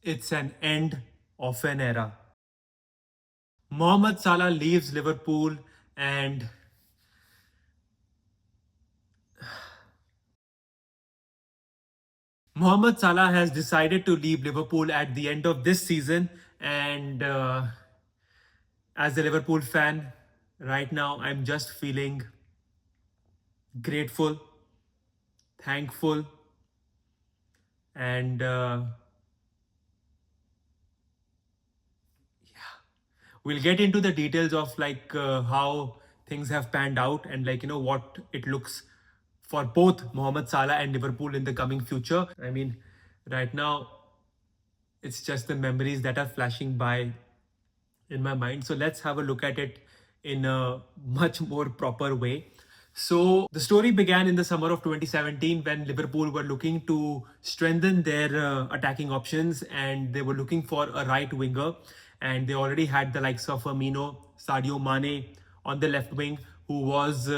It's an end of an era. Mohamed Salah leaves Liverpool, and Mohamed Salah has decided to leave Liverpool at the end of this season. And as a Liverpool fan, right now I'm just feeling grateful, thankful, and we'll get into the details of how things have panned out, and what it looks for both Mohamed Salah and Liverpool in the coming future. I mean, right now it's just the memories that are flashing by in my mind. So let's have a look at it in a much more proper way. So the story began in the summer of 2017 when Liverpool were looking to strengthen their attacking options, and they were looking for a right winger, and they already had the likes of Firmino, Sadio Mane on the left wing, who was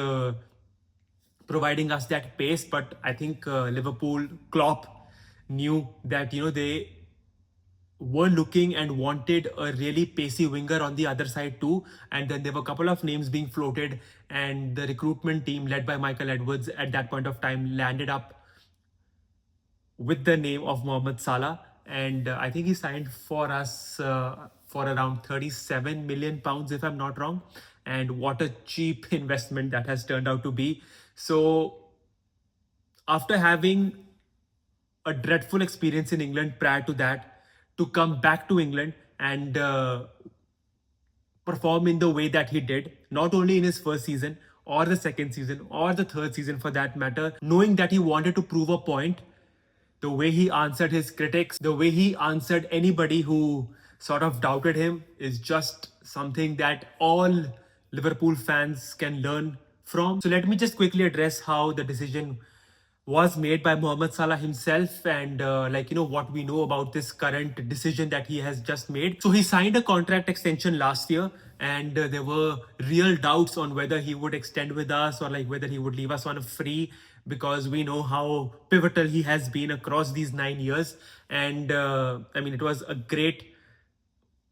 providing us that pace. But I think Liverpool Klopp knew that they were looking and wanted a really pacey winger on the other side too. And then there were a couple of names being floated, and the recruitment team led by Michael Edwards at that point of time landed up with the name of Mohamed Salah. And I think he signed for us for around 37 million pounds, if I'm not wrong. And what a cheap investment that has turned out to be. So after having a dreadful experience in England prior to that, to come back to England and perform in the way that he did, not only in his first season or the second season or the third season for that matter, knowing that he wanted to prove a point, the way he answered his critics, the way he answered anybody who sort of doubted him is just something that all Liverpool fans can learn from. So let me just quickly address how the decision was made by Mohamed Salah himself, and what we know about this current decision that he has just made. So he signed a contract extension last year, and there were real doubts on whether he would extend with us or whether he would leave us on a free, because we know how pivotal he has been across these 9 years. And I mean, it was a great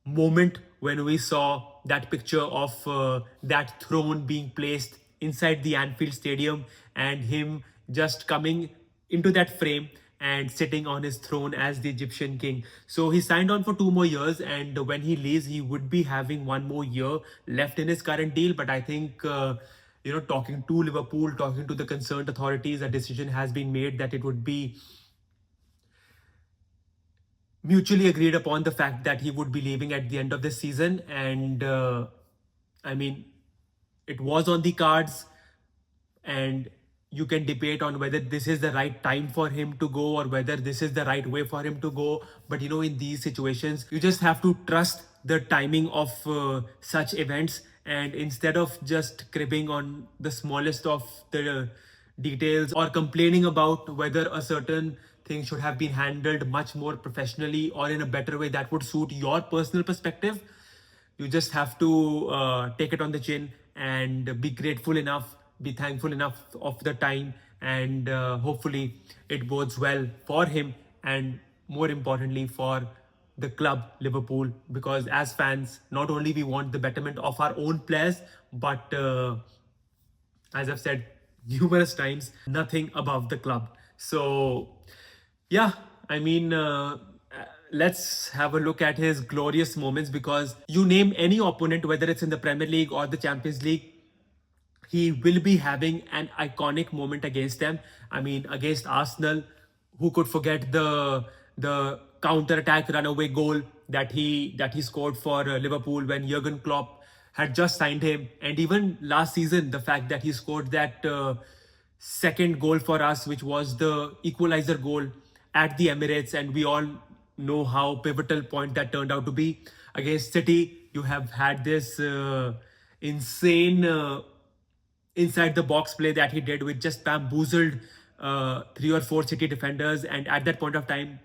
moment when we saw that picture of that throne being placed inside the Anfield Stadium, and him just coming into that frame and sitting on his throne as the Egyptian king. So he signed on for 2 more years, and when he leaves, he would be having 1 more year left in his current deal. But I think, talking to Liverpool, talking to the concerned authorities, a decision has been made that it would be mutually agreed upon the fact that he would be leaving at the end of this season. And I mean, it was on the cards, and you can debate on whether this is the right time for him to go or whether this is the right way for him to go. But in these situations, you just have to trust the timing of such events, and instead of just cribbing on the smallest of the details or complaining about whether a certain thing should have been handled much more professionally or in a better way that would suit your personal perspective, you just have to take it on the chin and be grateful enough, be thankful enough of the time, and hopefully it bodes well for him, and more importantly for the club Liverpool, because as fans, not only we want the betterment of our own players, but as I've said numerous times, nothing above the club. So yeah, I mean, let's have a look at his glorious moments, because you name any opponent, whether it's in the Premier League or the Champions League, he will be having an iconic moment against them. I mean, against Arsenal, who could forget the counter-attack runaway goal that he scored for Liverpool when Jurgen Klopp had just signed him, and even last season, the fact that he scored that second goal for us, which was the equalizer goal at the Emirates, and we all know how pivotal point that turned out to be. Against City, you have had this insane inside the box play that he did, which just bamboozled 3 or 4 City defenders. And at that point of time,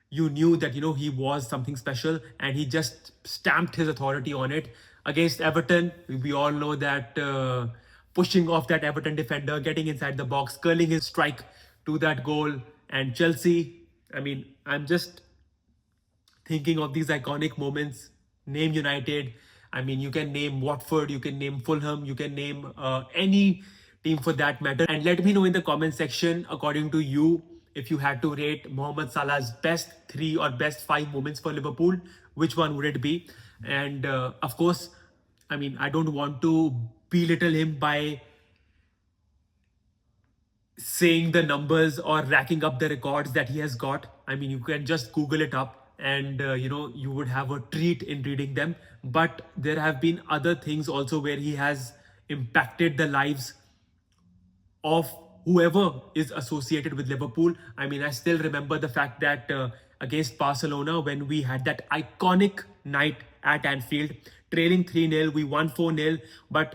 you knew that he was something special, and he just stamped his authority on it. Against Everton, we all know that pushing off that Everton defender, getting inside the box, curling his strike to that goal. And Chelsea, I mean, I'm just thinking of these iconic moments, name United. I mean, you can name Watford, you can name Fulham, you can name any team for that matter. And let me know in the comment section, according to you, if you had to rate Mohamed Salah's best three or best five moments for Liverpool, which one would it be? And of course, I mean, I don't want to belittle him by saying the numbers or racking up the records that he has got. I mean, you can just Google it up and you would have a treat in reading them. But there have been other things also where he has impacted the lives of whoever is associated with Liverpool. I mean, I still remember the fact that against Barcelona, when we had that iconic night at Anfield, trailing 3-0, we won 4-0, but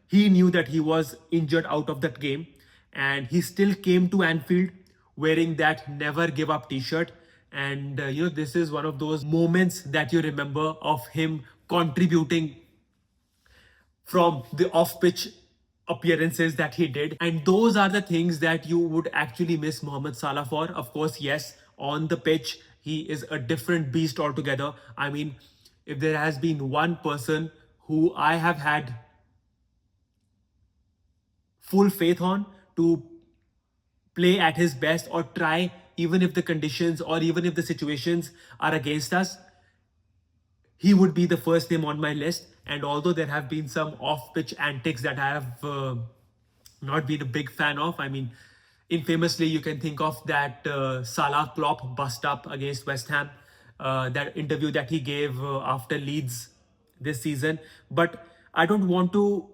he knew that he was injured out of that game, and he still came to Anfield wearing that never give up t-shirt. And this is one of those moments that you remember of him contributing from the off pitch appearances that he did. And those are the things that you would actually miss Mohamed Salah for. Of course, yes, on the pitch, he is a different beast altogether. I mean, if there has been one person who I have had full faith on to play at his best or try, even if the conditions or even if the situations are against us, he would be the first name on my list. And although there have been some off-pitch antics that I have not been a big fan of, I mean, infamously, you can think of that Salah Klopp bust up against West Ham, that interview that he gave after Leeds this season. But I don't want to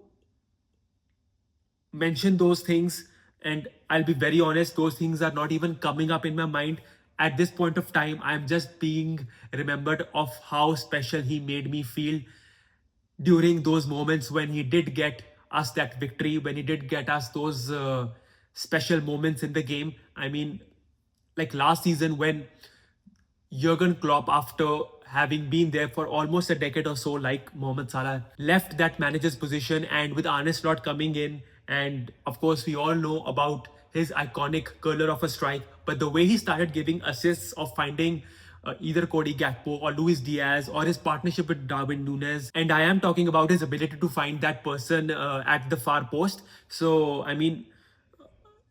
mention those things, and I'll be very honest, those things are not even coming up in my mind at this point of time. I'm just being remembered of how special he made me feel during those moments when he did get us that victory, when he did get us those special moments in the game. I mean, like last season when Jurgen Klopp, after having been there for almost a decade or so, like Mohamed Salah, left that manager's position, and with Arne Slot coming in, and of course we all know about his iconic curler of a strike, but the way he started giving assists of finding either Cody Gakpo or Luis Diaz, or his partnership with Darwin Núñez, and I am talking about his ability to find that person at the far post. So I mean,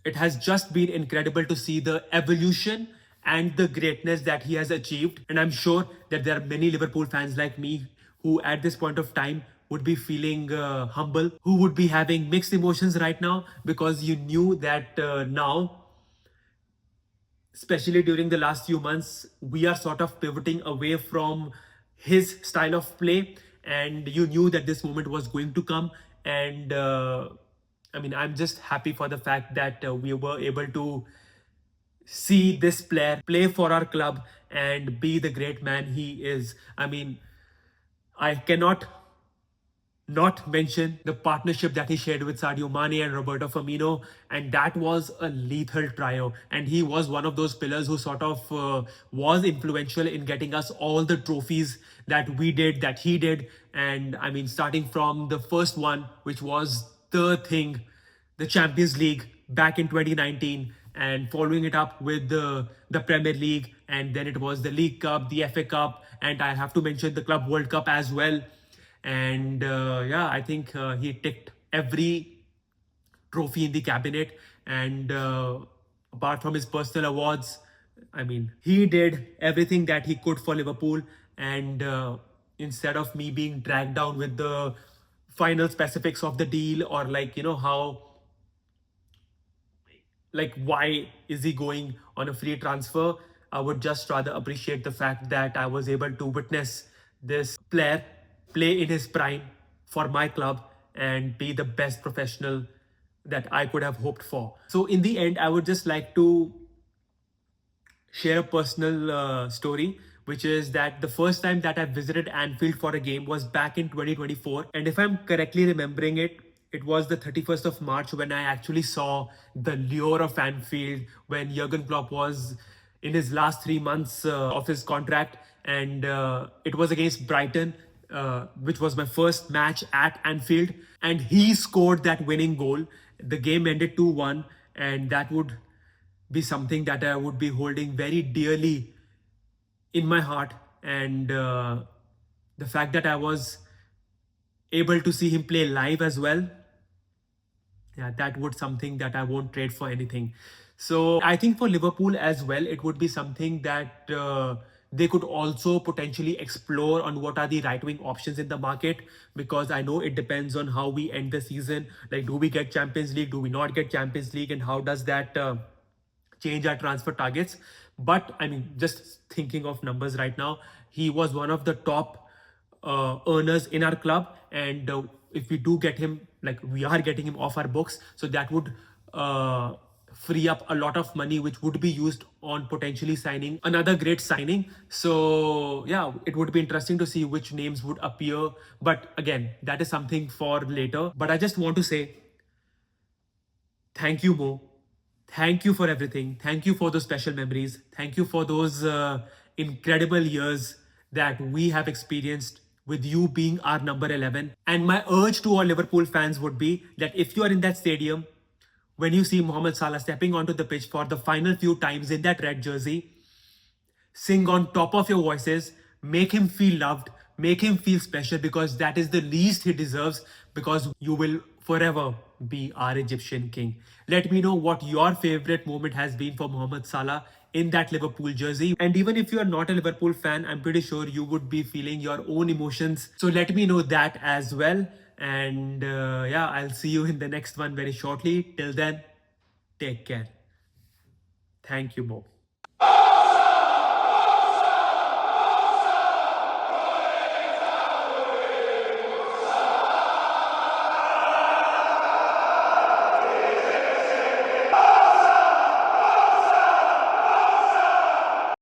it has just been incredible to see the evolution and the greatness that he has achieved. And I'm sure that there are many Liverpool fans like me who, at this point of time, would be feeling humble, who would be having mixed emotions right now, because you knew that now, especially during the last few months, we are sort of pivoting away from his style of play, and you knew that this moment was going to come. And I mean, I'm just happy for the fact that we were able to see this player play for our club and be the great man he is. I mean, I cannot not mention the partnership that he shared with Sadio Mane and Roberto Firmino, and that was a lethal trio. And he was one of those pillars who sort of was influential in getting us all the trophies that we did, that he did. And I mean, starting from the first one, which was the Champions League back in 2019, and following it up with the Premier League, and then it was the League Cup, the FA Cup, and I have to mention the Club World Cup as well. And yeah, I think he ticked every trophy in the cabinet. And apart from his personal awards, I mean, he did everything that he could for Liverpool. And instead of me being dragged down with the final specifics of the deal, or like, how, like, why is he going on a free transfer, I would just rather appreciate the fact that I was able to witness this player play in his prime for my club and be the best professional that I could have hoped for. So in the end, I would just like to share a personal story, which is that the first time that I visited Anfield for a game was back in 2024. And if I'm correctly remembering it, it was the 31st of March when I actually saw the lure of Anfield, when Jurgen Klopp was in his last 3 months of his contract. And it was against Brighton, which was my first match at Anfield. And he scored that winning goal. The game ended 2-1, and that would be something that I would be holding very dearly in my heart, and the fact that I was able to see him play live as well, yeah, that would something that I won't trade for anything. So I think for Liverpool as well, it would be something that they could also potentially explore on what are the right wing options in the market, because I know it depends on how we end the season. Like, do we get Champions League? Do we not get Champions League? And how does that change our transfer targets? But I mean, just thinking of numbers right now, he was one of the top earners in our club, and if we do get him, like we are getting him off our books, so that would free up a lot of money which would be used on potentially signing another great signing. So yeah, it would be interesting to see which names would appear, but again, that is something for later. But I just want to say thank you, Mo. Thank you for everything. Thank you for those special memories. Thank you for those incredible years that we have experienced with you being our number 11. And my urge to all Liverpool fans would be that if you are in that stadium, when you see Mohamed Salah stepping onto the pitch for the final few times in that red jersey, sing on top of your voices, make him feel loved, make him feel special, because that is the least he deserves, because you will forever be our Egyptian king. Let me know what your favorite moment has been for Mohamed Salah in that Liverpool jersey. And even if you are not a Liverpool fan, I'm pretty sure you would be feeling your own emotions. So let me know that as well. And yeah, I'll see you in the next one very shortly. Till then, take care. Thank you, Mo.